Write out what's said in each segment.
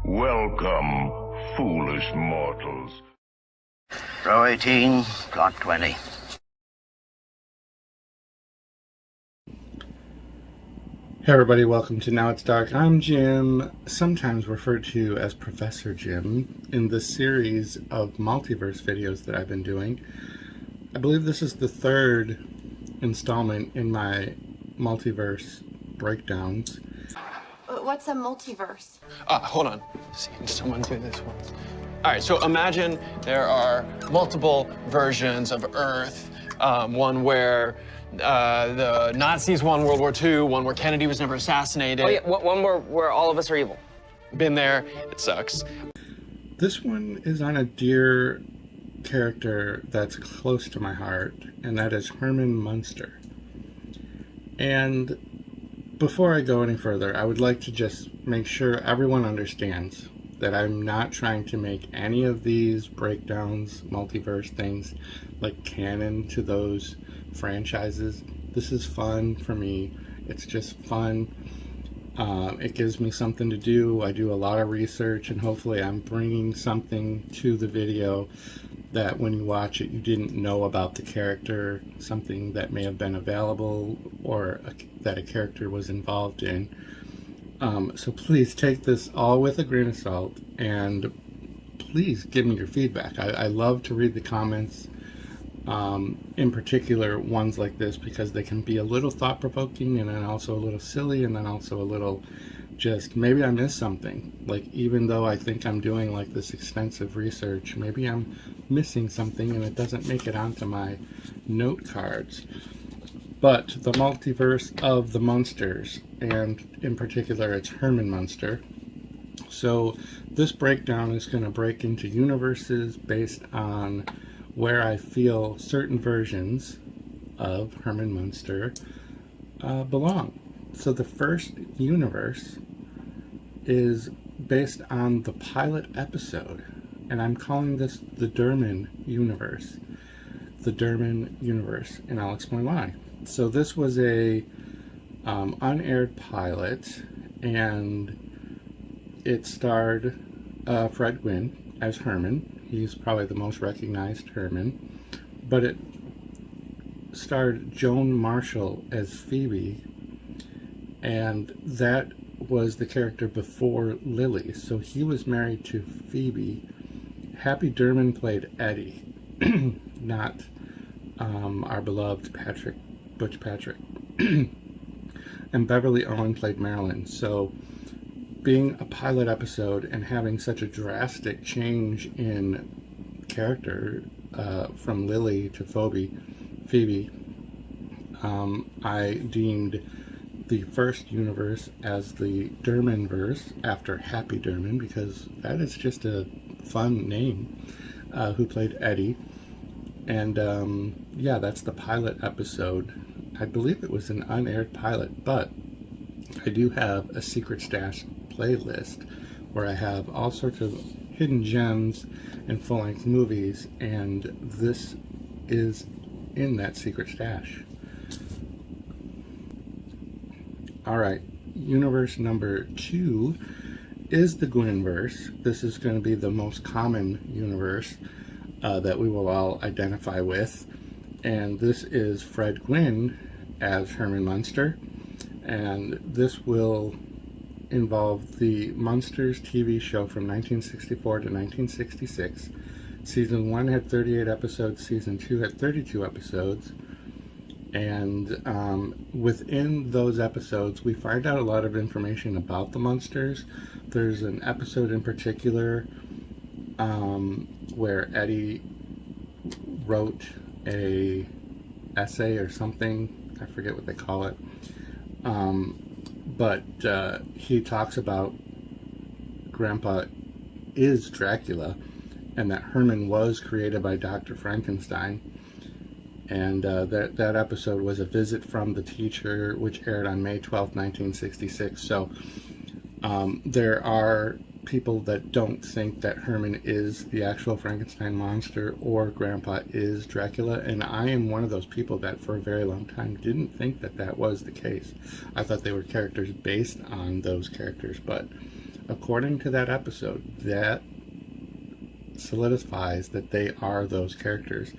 Welcome, foolish mortals. Row 18, plot 20. Hey everybody, welcome to Now It's Dark. I'm Jim, sometimes referred to as Professor Jim, in this series of Multiverse videos that I've been doing. I believe this is the third installment in my Multiverse breakdowns. What's a multiverse? Hold on. Seeing someone do this one. All right, so imagine there are multiple versions of Earth. One where the Nazis won World War II, one where Kennedy was never assassinated. Oh yeah, one where all of us are evil. Been there, it sucks. This one is on a dear character that's close to my heart, and that is Herman Munster. And before I go any further, I would like to just make sure everyone understands that I'm not trying to make any of these breakdowns, multiverse things, like canon to those franchises. This is fun for me. It's just fun. It gives me something to do. I do a lot of research, and hopefully I'm bringing something to the video that when you watch it you didn't know about the character, something that may have been available or that a character was involved in. So please take this all with a grain of salt, and please give me your feedback. I love to read the comments, in particular ones like this, because they can be a little thought-provoking and then also a little silly and then also a little just maybe I missed something. Like, even though I think I'm doing like this extensive research, maybe I'm missing something and it doesn't make it onto my note cards. But the Multiverse of the Munsters, and in particular it's Herman Munster. So this breakdown is going to break into universes based on where I feel certain versions of Herman Munster belong. So the first universe is based on the pilot episode, and I'm calling this the Herman universe. The Herman universe, and I'll explain why. So this was a unaired pilot, and it starred Fred Gwynne as Herman. He's probably the most recognized Herman, but it starred Joan Marshall as Phoebe, and that was the character before Lily. So he was married to Phoebe. Happy Derman played Eddie, not our beloved Butch Patrick. And Beverly Owen played Marilyn. So being a pilot episode and having such a drastic change in character from Lily to Phoebe, I deemed the first universe as the Hermanverse, after Happy Derman, because that is just a fun name, who played Eddie. And yeah, that's the pilot episode. I believe it was an unaired pilot, but I do have a Secret Stash playlist where I have all sorts of hidden gems and full-length movies, and this is in that Secret Stash. Alright, universe number 2 is the Gwynverse. This is going to be the most common universe that we will all identify with. And this is Fred Gwynne as Herman Munster. And this will involve the Munsters TV show from 1964 to 1966. Season 1 had 38 episodes, Season 2 had 32 episodes. And within those episodes, we find out a lot of information about the Munsters. There's an episode in particular where Eddie wrote a essay or something. I forget what they call it. But he talks about Grandpa is Dracula, and that Herman was created by Dr. Frankenstein. And that episode was A Visit from the Teacher, which aired on May 12, 1966. So there are people that don't think that Herman is the actual Frankenstein monster or Grandpa is Dracula, and I am one of those people that for a very long time didn't think that that was the case. I thought they were characters based on those characters, but according to that episode, that solidifies that they are those characters.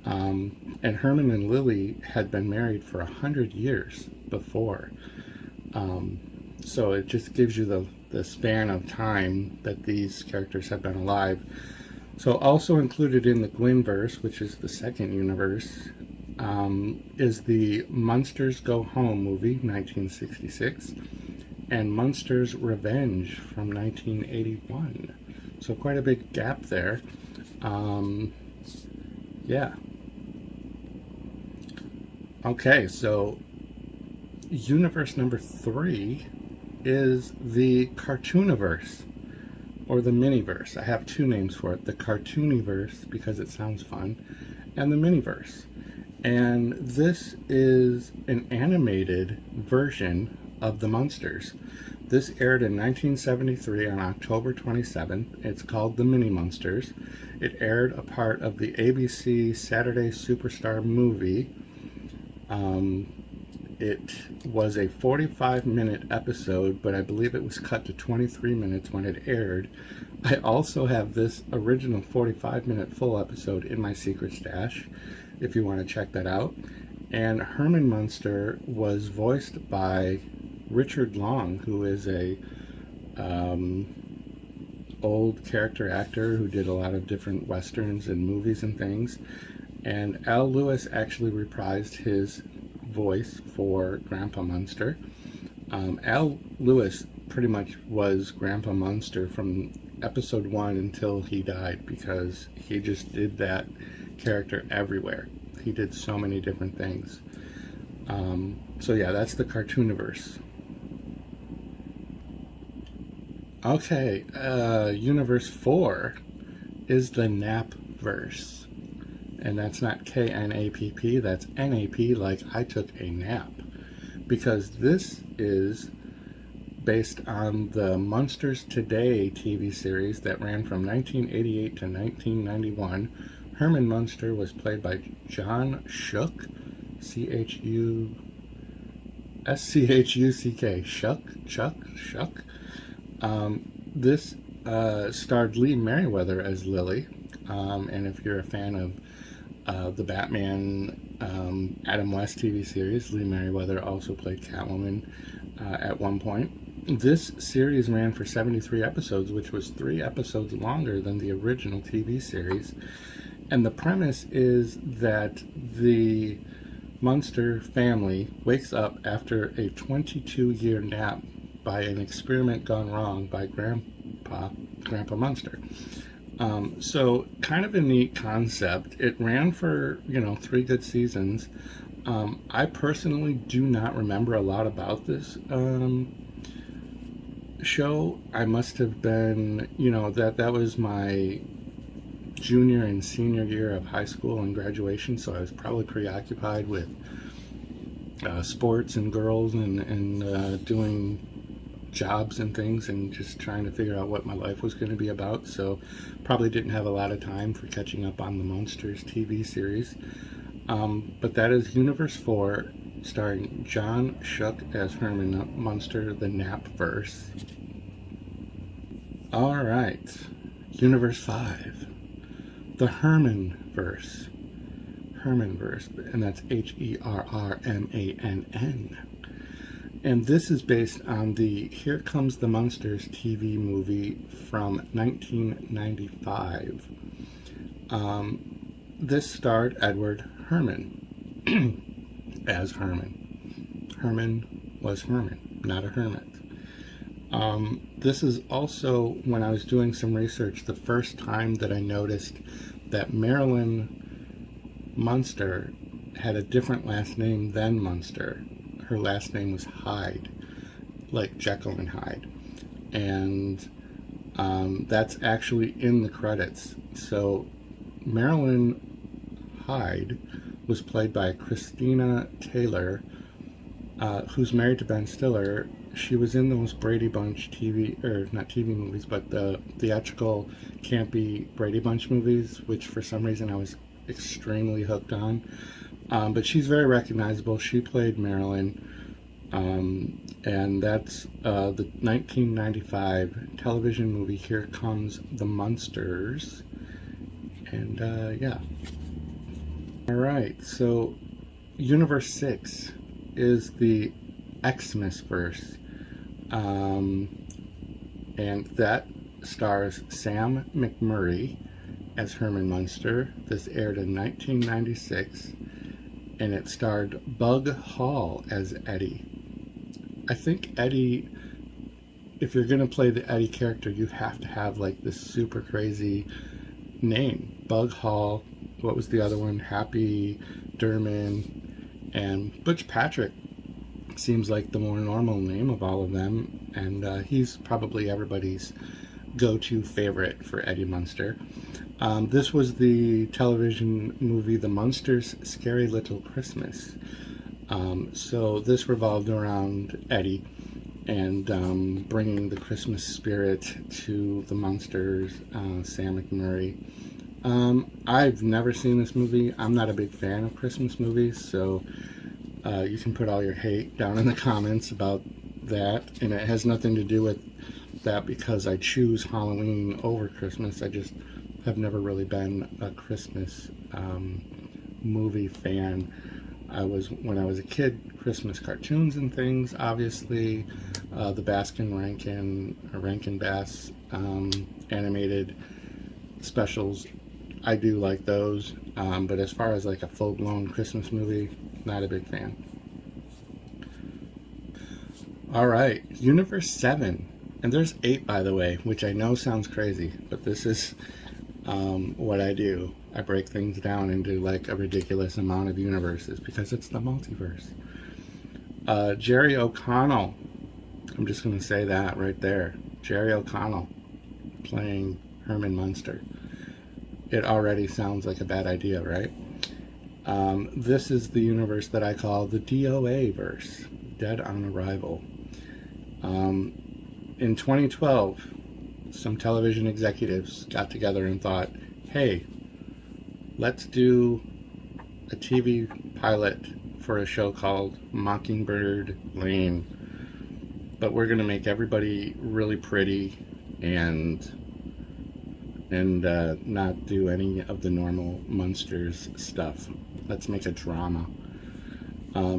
And Herman and Lily had been married for 100 years before. So it just gives you the span of time that these characters have been alive. So also included in the Gwynverse, which is the second universe, is the Munsters Go Home movie, 1966, and Munsters Revenge from 1981. So quite a big gap there. Yeah. Okay, so universe number 3 is the Cartooniverse, or the Miniverse. I have two names for it: the Cartooniverse, because it sounds fun, and the Miniverse. And this is an animated version of the Munsters. This aired in 1973 on October 27th. It's called The Mini Munsters. It aired a part of the ABC Saturday Superstar movie. It was a 45-minute episode, but I believe it was cut to 23 minutes when it aired. I also have this original 45-minute full episode in my secret stash, if you want to check that out. And Herman Munster was voiced by Richard Long, who is a old character actor who did a lot of different westerns and movies and things. And Al Lewis actually reprised his voice for Grandpa Munster. Al Lewis pretty much was Grandpa Munster from episode 1 until he died, because he just did that character everywhere. He did so many different things. So yeah, that's the Cartooniverse. Okay, Universe 4 is the Napverse. And that's not K-N-A-P-P, that's N-A-P, like I took a nap. Because this is based on the Munsters Today TV series that ran from 1988 to 1991. Herman Munster was played by John Schuck, C-H-U-S-C-H-U-C-K, Schuck. This starred Lee Merriweather as Lily. And if you're a fan of the Batman Adam West TV series, Lee Merriweather also played Catwoman at one point. This series ran for 73 episodes, which was 3 episodes longer than the original TV series. And the premise is that the Munster family wakes up after a 22-year nap by an experiment gone wrong by Grandpa Munster. So kind of a neat concept. It ran for, 3 good seasons. I personally do not remember a lot about this show. I must have been, that was my junior and senior year of high school and graduation, so I was probably preoccupied with sports and girls and doing jobs and things, and just trying to figure out what my life was going to be about. So probably didn't have a lot of time for catching up on the Munsters TV series. But that is Universe 4, starring John Schuck as Herman Munster, the Napverse. Alright, Universe 5, the Hermanverse, and that's Herrmann. And this is based on the Here Comes the Munsters TV movie from 1995. This starred Edward Herman as Herman. Herman was Herman, not a hermit. This is also, when I was doing some research, the first time that I noticed that Marilyn Munster had a different last name than Munster. Her last name was Hyde, like Jekyll and Hyde. And that's actually in the credits. So Marilyn Hyde was played by Christina Taylor, who's married to Ben Stiller. She was in those Brady Bunch not TV movies, but the theatrical, campy Brady Bunch movies, which for some reason I was extremely hooked on. But she's very recognizable. She played Marilyn. And that's the 1995 television movie Here Comes the Munsters. And yeah. Alright, so Universe 6 is the Xmasverse. And that stars Sam McMurray as Herman Munster. This aired in 1996, and it starred Bug Hall as Eddie. I think Eddie, if you're going to play the Eddie character, you have to have like this super crazy name. Bug Hall, what was the other one? Happy Derman, and Butch Patrick seems like the more normal name of all of them, and he's probably everybody's go-to favorite for Eddie Munster. This was the television movie The Munsters' Scary Little Christmas. So this revolved around Eddie and bringing the Christmas spirit to the Munsters, Sam McMurray. I've never seen this movie. I'm not a big fan of Christmas movies, so you can put all your hate down in the comments about that, and it has nothing to do with that because I choose Halloween over Christmas. I just have never really been a Christmas movie fan. When I was a kid, Christmas cartoons and things, obviously, the Rankin Bass animated specials, I do like those, but as far as like a full-blown Christmas movie, not a big fan. Alright, Universe 7, and there's 8 by the way, which I know sounds crazy, but this is what I do. I break things down into like a ridiculous amount of universes because it's the multiverse. Jerry O'Connell, I'm just going to say that right there. Jerry O'Connell playing Herman Munster. It already sounds like a bad idea, right? This is the universe that I call the DOA-verse, Dead on Arrival. In 2012, some television executives got together and thought, hey, let's do a TV pilot for a show called Mockingbird Lane, but we're going to make everybody really pretty and not do any of the normal Munsters stuff. Let's make a drama.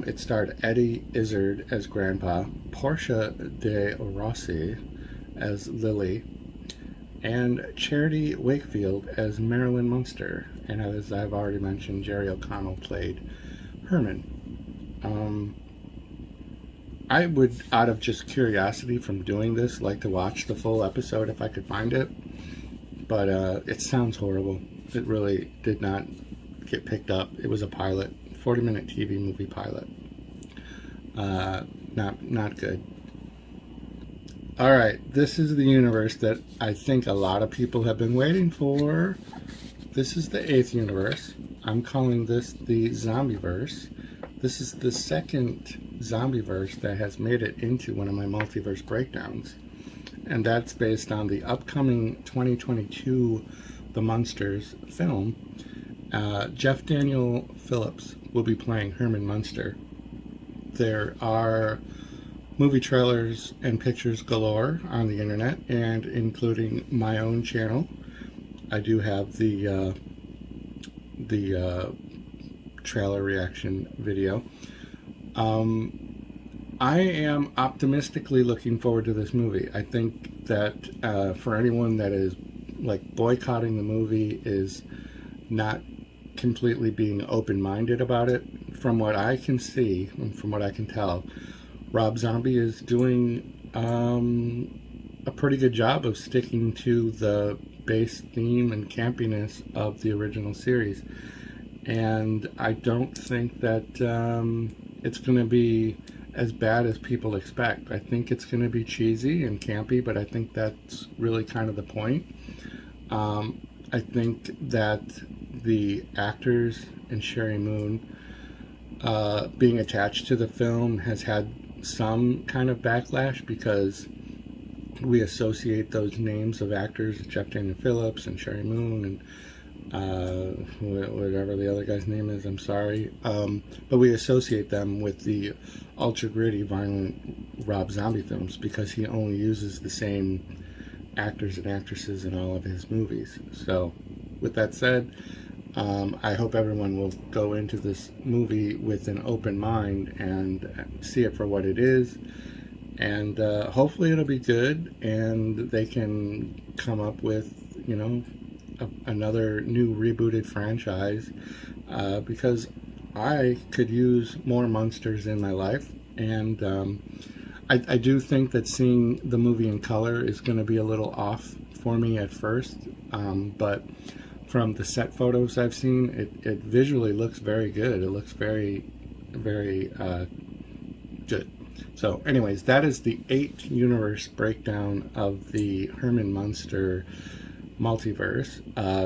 It starred Eddie Izzard as Grandpa, Portia de Rossi as Lily, and Charity Wakefield as Marilyn Munster. And as I've already mentioned, Jerry O'Connell played Herman. I would, out of just curiosity from doing this, like to watch the full episode if I could find it. But it sounds horrible. It really did not get picked up. It was a pilot, 40-minute TV movie pilot. Not good. Alright, this is the universe that I think a lot of people have been waiting for. This is the 8th universe. I'm calling this the Zombieverse. This is the second Zombieverse that has made it into one of my multiverse breakdowns. And that's based on the upcoming 2022 The Munsters film. Jeff Daniel Phillips will be playing Herman Munster. There are movie trailers and pictures galore on the internet, and including my own channel. I do have the trailer reaction video. I am optimistically looking forward to this movie. I think that for anyone that is like boycotting the movie is not completely being open-minded about it. From what I can see and from what I can tell, Rob Zombie is doing a pretty good job of sticking to the base theme and campiness of the original series. And I don't think that it's going to be as bad as people expect. I think it's going to be cheesy and campy, but I think that's really kind of the point. I think that the actors and Sheri being attached to the film has had some kind of backlash because we associate those names of actors, Jeff Daniel Phillips and Sheri and whatever the other guy's name is, I'm sorry. But we associate them with the ultra gritty, violent Rob Zombie films because he only uses the same actors and actresses in all of his movies. So, with that said, I hope everyone will go into this movie with an open mind and see it for what it is. And hopefully it'll be good and they can come up with, you know, another new rebooted franchise because I could use more Munsters in my life. And I do think that seeing the movie in color is going to be a little off for me at first. But from the set photos I've seen, it visually looks very good. It looks very, very good. So anyways, that is the 8 universe breakdown of the Herman Munster Multiverse.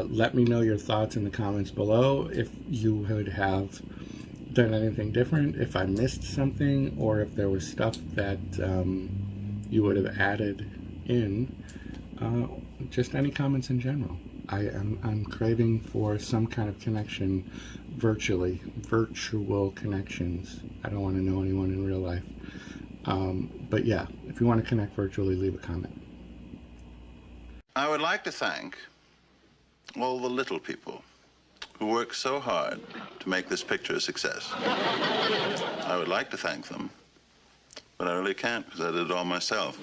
Let me know your thoughts in the comments below if you would have done anything different, if I missed something, or if there was stuff that you would have added in. Just any comments in general. I'm craving for some kind of connection virtually, virtual connections. I don't want to know anyone in real life. But yeah, if you want to connect virtually, leave a comment. I would like to thank all the little people who work so hard to make this picture a success. I would like to thank them, but I really can't because I did it all myself.